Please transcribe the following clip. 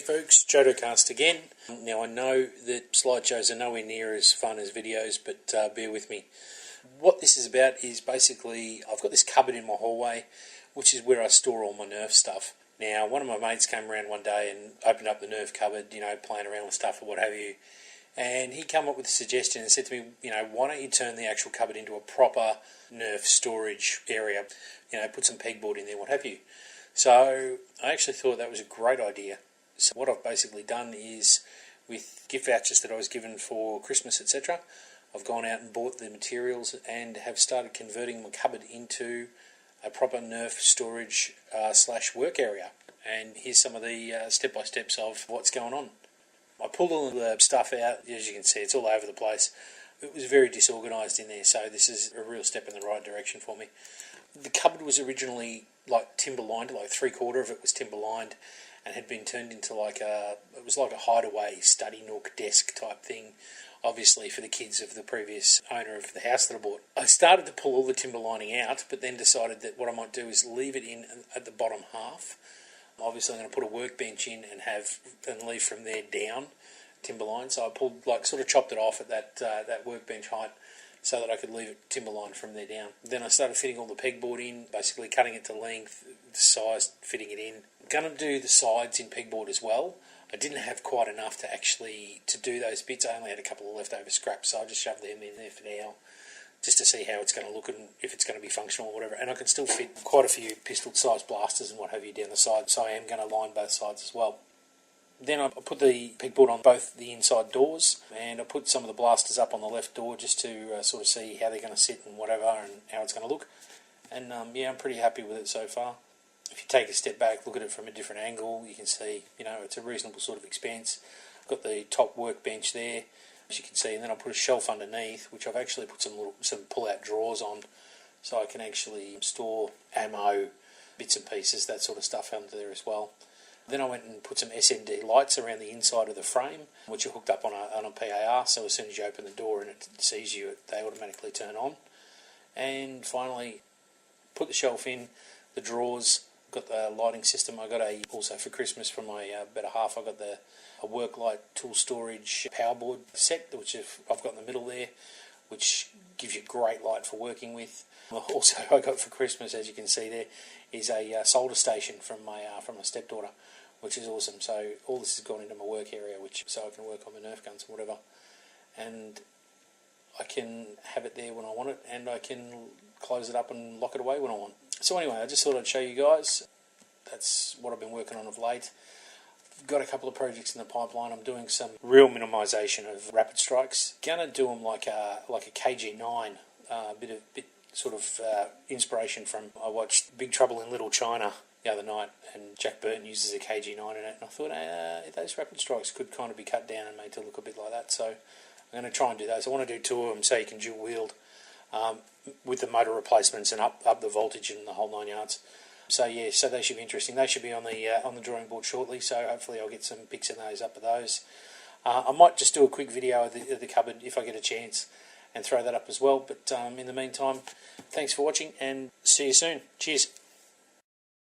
Hey folks, JodoCast again. Now I know that slideshows are nowhere near as fun as videos, but bear with me. What this is about is basically, I've got this cupboard in my hallway, which is where I store all my Nerf stuff. Now, one of my mates came around one day and opened up the Nerf cupboard, playing around with stuff or what have you. And he came up with a suggestion and said to me, why don't you turn the actual cupboard into a proper Nerf storage area? Put some pegboard in there, what have you. So I actually thought that was a great idea. So what I've basically done is, with gift vouchers that I was given for Christmas, etc., I've gone out and bought the materials and have started converting my cupboard into a proper Nerf storage / work area. And here's some of the step-by-steps of what's going on. I pulled all the stuff out. As you can see, it's all over the place. It was very disorganised in there, so this is a real step in the right direction for me. The cupboard was originally timber lined, like 3/4 of it was timber lined, and had been turned into it was like a hideaway study nook desk type thing, obviously for the kids of the previous owner of the house that I bought. I started to pull all the timber lining out, but then decided that what I might do is leave it in at the bottom half. Obviously I'm going to put a workbench in and leave from there down timber line. So I pulled, sort of chopped it off at that workbench height, so that I could leave it timber line from there down. Then I started fitting all the pegboard in, basically cutting it to length, the size, fitting it in. I'm going to do the sides in pegboard as well. I didn't have quite enough to do those bits. I only had a couple of leftover scraps, so I just shoved them in there for now, just to see how it's going to look and if it's going to be functional or whatever. And I can still fit quite a few pistol-sized blasters and what have you down the side, so I am going to line both sides as well. Then I put the pegboard on both the inside doors, and I put some of the blasters up on the left door just to sort of see how they're going to sit and whatever, and how it's going to look. And I'm pretty happy with it so far. If you take a step back, look at it from a different angle, you can see, it's a reasonable sort of expanse. I've got the top workbench there, as you can see, and then I'll put a shelf underneath, which I've actually put some pull-out drawers on, so I can actually store ammo, bits and pieces, that sort of stuff under there as well. Then I went and put some SMD lights around the inside of the frame, which are hooked up on a PAR, so as soon as you open the door and it sees you, they automatically turn on. And finally, put the shelf in, the drawers, got the lighting system. I got also for Christmas from my better half, I got a work light tool storage power board set, which I've got in the middle there, which gives you great light for working with. Also, I got for Christmas, as you can see there, is a solder station from my stepdaughter, which is awesome. So all this has gone into my work area, so I can work on my Nerf guns and whatever. And I can have it there when I want it, and I can close it up and lock it away when I want. So anyway, I just thought I'd show you guys. That's what I've been working on of late. I've got a couple of projects in the pipeline. I'm doing some real minimisation of rapid strikes. Gonna do them like a KG9, bit sort of inspiration from, I watched Big Trouble in Little China the other night, and Jack Burton uses a KG9 in it, and I thought those rapid strikes could kind of be cut down and made to look a bit like that. So I'm going to try and do those. I want to do 2 of them so you can dual wield with the motor replacements and up the voltage and the whole 9 yards. So yeah, so they should be interesting. They should be on the drawing board shortly, so hopefully I'll get some pics of those up of those. I might just do a quick video of the cupboard if I get a chance and throw that up as well. But in the meantime, thanks for watching and see you soon. Cheers.